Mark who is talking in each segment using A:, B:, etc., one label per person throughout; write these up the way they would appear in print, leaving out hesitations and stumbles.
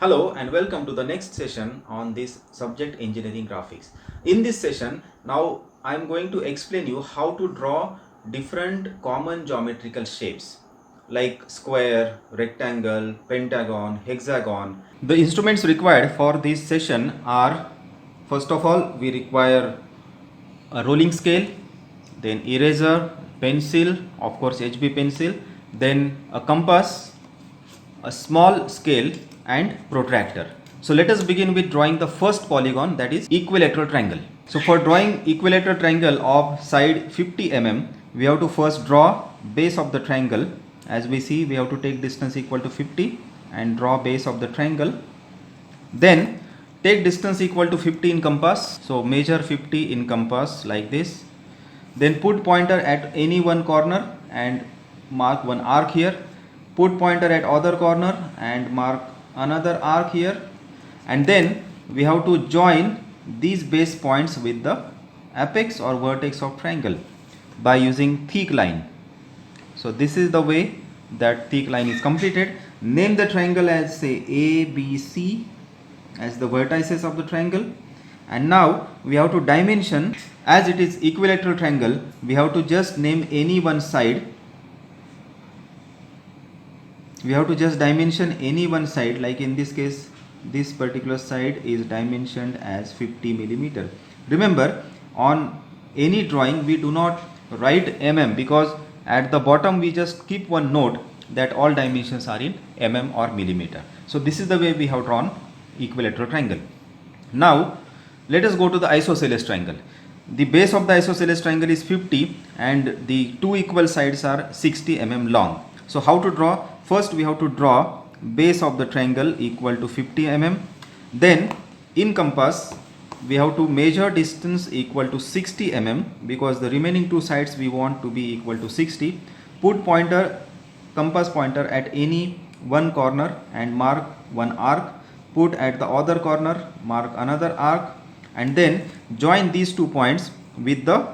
A: Hello and welcome to the next session on this subject engineering graphics. In this session, now I am going to explain you how to draw different common geometrical shapes like square, rectangle, pentagon, hexagon. The instruments required for this session are, first of all, we require a rolling scale, then eraser, pencil, of course HB pencil, then a compass, a small scale and protractor. So let us begin with drawing the first polygon, that is equilateral triangle. So for drawing equilateral triangle of side 50 mm, we have to first draw base of the triangle. As we see, we have to take distance equal to 50 and draw base of the triangle. Then take distance equal to 50 in compass. So measure 50 in compass like this. Then put pointer at any one corner and mark one arc here. Put pointer at other corner and mark another arc here. And then we have to join these base points with the apex or vertex of triangle by using thick line. So this is the way that thick line is completed. Name the triangle as say A, B, C as the vertices of the triangle. And now we have to dimension. As it is equilateral triangle, we have to just name any one side. We have to just dimension any one side, like in this case this particular side is dimensioned as 50 millimeter. Remember, on any drawing we do not write mm, because at the bottom we just keep one note that all dimensions are in mm or millimeter. So this is the way we have drawn equilateral triangle. Now let us go to the isosceles triangle. The base of the isosceles triangle is 50 and the two equal sides are 60 mm long. So how to draw? First we have to draw base of the triangle equal to 50 mm. Then in compass we have to measure distance equal to 60 mm, because the remaining two sides we want to be equal to 60. Put compass pointer at any one corner and mark one arc. Put at the other corner, mark another arc, and then join these 2 points with the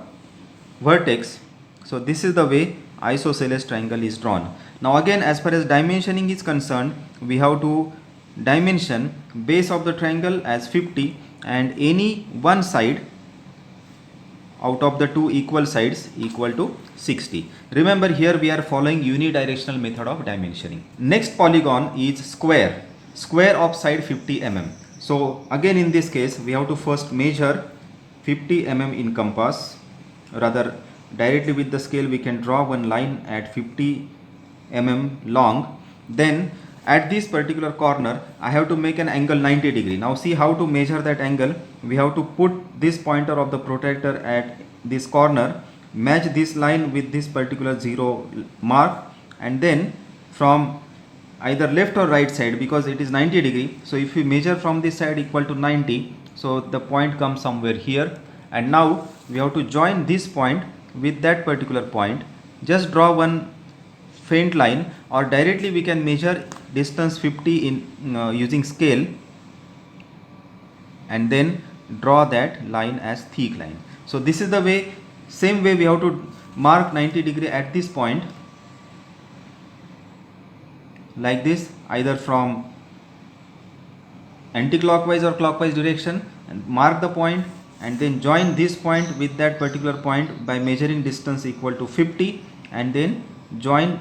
A: vertex. So this is the way isosceles triangle is drawn. Now again, as far as dimensioning is concerned, we have to dimension base of the triangle as 50 and any one side out of the two equal sides equal to 60. Remember, here we are following unidirectional method of dimensioning. Next polygon is square of side 50 mm. So again in this case we have to first measure 50 mm in compass. Rather, directly with the scale we can draw one line at 50 mm long. Then at this particular corner I have to make an angle 90 degree. Now see how to measure that angle. We have to put this pointer of the protractor at this corner, match this line with this particular zero mark, and then from either left or right side, because it is 90 degree, so if we measure from this side equal to 90, so the point comes somewhere here, and now we have to join this point with that particular point. Just draw one faint line, or directly we can measure distance 50 in using scale and then draw that line as thick line. So this is the way, same way we have to mark 90 degree at this point like this, either from anti-clockwise or clockwise direction, and mark the point and then join this point with that particular point by measuring distance equal to 50 and then join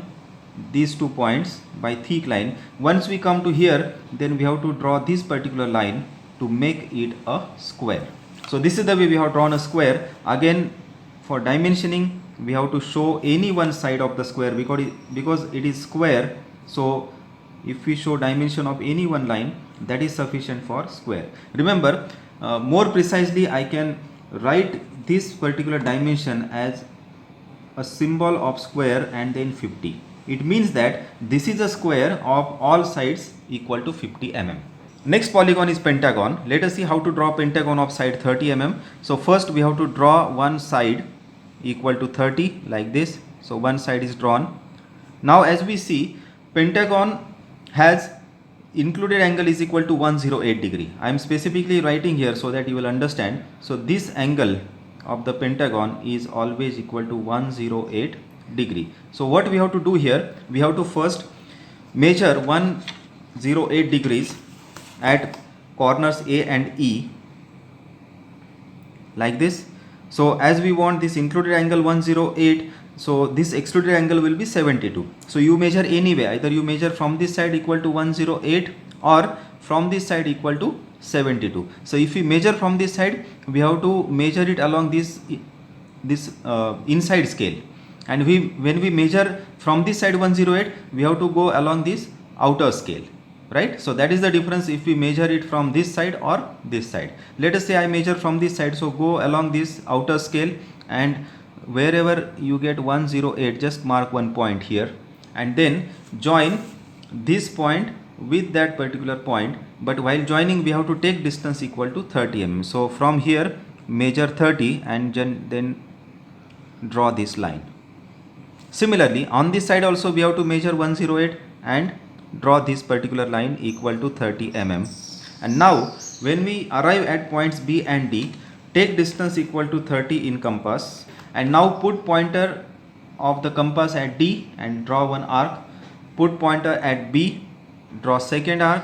A: these 2 points by thick line. Once we come to here, then we have to draw this particular line to make it a square. So this is the way we have drawn a square. Again, for dimensioning we have to show any one side of the square because it is square. So if we show dimension of any one line, that is sufficient for square. Remember, more precisely I can write this particular dimension as a symbol of square and then 50. It means that this is a square of all sides equal to 50 mm. Next polygon is pentagon. Let us see how to draw pentagon of side 30 mm. So first we have to draw one side equal to 30 like this. So one side is drawn. Now as we see, pentagon has included angle is equal to 108 degree. I am specifically writing here so that you will understand. So this angle of the pentagon is always equal to 108 degree. So what we have to do here, we have to first measure 108 degrees at corners A and E like this. So as we want this included angle 108, so this excluded angle will be 72. So you measure anyway, either you measure from this side equal to 108 or from this side equal to 72. So if we measure from this side, we have to measure it along this inside scale, and when we measure from this side 108, we have to go along this outer scale, right? So that is the difference if we measure it from this side or this side. Let us say I measure from this side, so go along this outer scale, and wherever you get 108, just mark one point here and then join this point with that particular point. But while joining, we have to take distance equal to 30 mm. So from here measure 30 and then draw this line. Similarly, on this side also we have to measure 108 and draw this particular line equal to 30 mm. And now when we arrive at points B and D, take distance equal to 30 in compass, and now put pointer of the compass at D and draw one arc. Put pointer at B, draw second arc,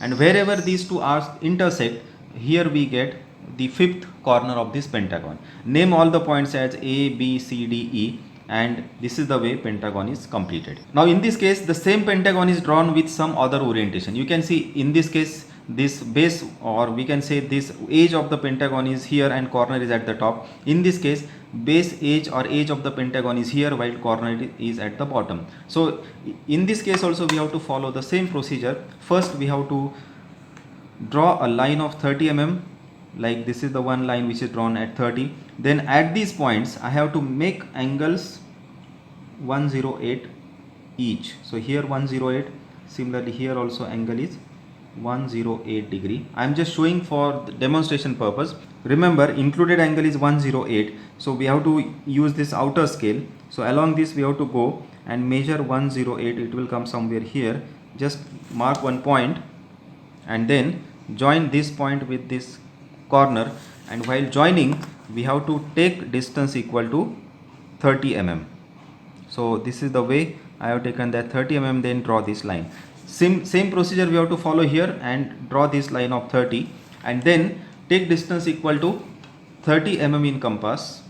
A: and wherever these two arcs intersect, here we get the fifth corner of this pentagon. Name all the points as A, B, C, D, E, and this is the way pentagon is completed. Now in this case, the same pentagon is drawn with some other orientation. You can see in this case, this base, or we can say this edge of the pentagon is here and corner is at the top. In this case, base edge or edge of the pentagon is here while corner is at the bottom. So in this case also we have to follow the same procedure. First we have to draw a line of 30 mm, like this is the one line which is drawn at 30. Then at these points I have to make angles 108 each. So here 108, similarly here also angle is 108 degree. I am just showing for the demonstration purpose. Remember, included angle is 108, so we have to use this outer scale. So along this we have to go and measure 108. It will come somewhere here. Just mark one point and then join this point with this corner, and while joining we have to take distance equal to 30 mm. So this is the way I have taken that 30 mm, then draw this line. Same procedure we have to follow here and draw this line of 30, and then take distance equal to 30 mm in compass.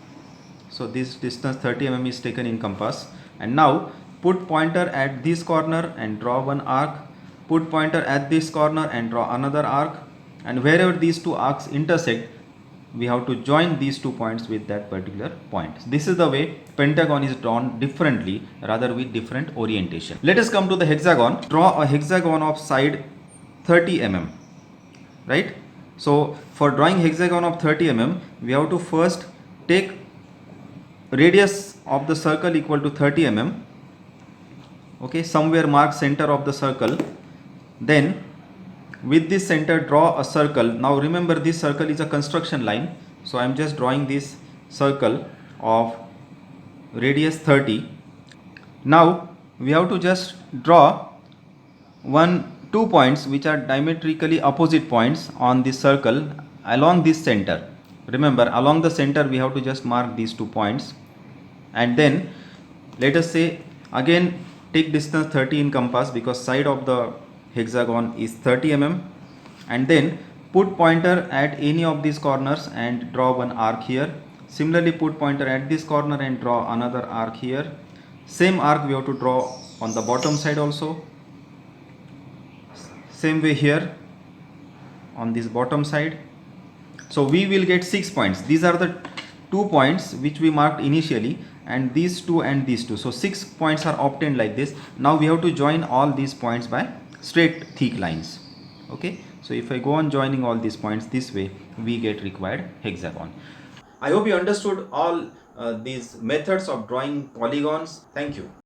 A: So this distance 30 mm is taken in compass, and now put pointer at this corner and draw one arc. Put pointer at this corner and draw another arc, and wherever these two arcs intersect, we have to join these 2 points with that particular point. This is the way pentagon is drawn differently, rather with different orientation. Let us come to the hexagon. Draw a hexagon of side 30 mm, right? So for drawing hexagon of 30 mm, we have to first take radius of the circle equal to 30 mm. Okay, somewhere mark center of the circle. Then with this center draw a circle. Now remember, this circle is a construction line, so I am just drawing this circle of radius 30. Now we have to just draw 2 points which are diametrically opposite points on this circle along this center. Remember, along the center we have to just mark these 2 points, and then let us say again take distance 30 in compass, because side of the hexagon is 30 mm, and then put pointer at any of these corners and draw one arc here. Similarly, put pointer at this corner and draw another arc here. Same arc we have to draw on the bottom side also. Same way here on this bottom side. So we will get 6 points. These are the 2 points which we marked initially, and these 2 and these 2. So 6 points are obtained like this. Now we have to join all these points by straight thick lines. Okay, so if I go on joining all these points this way, we get required hexagon. I hope you understood all these methods of drawing polygons. Thank you.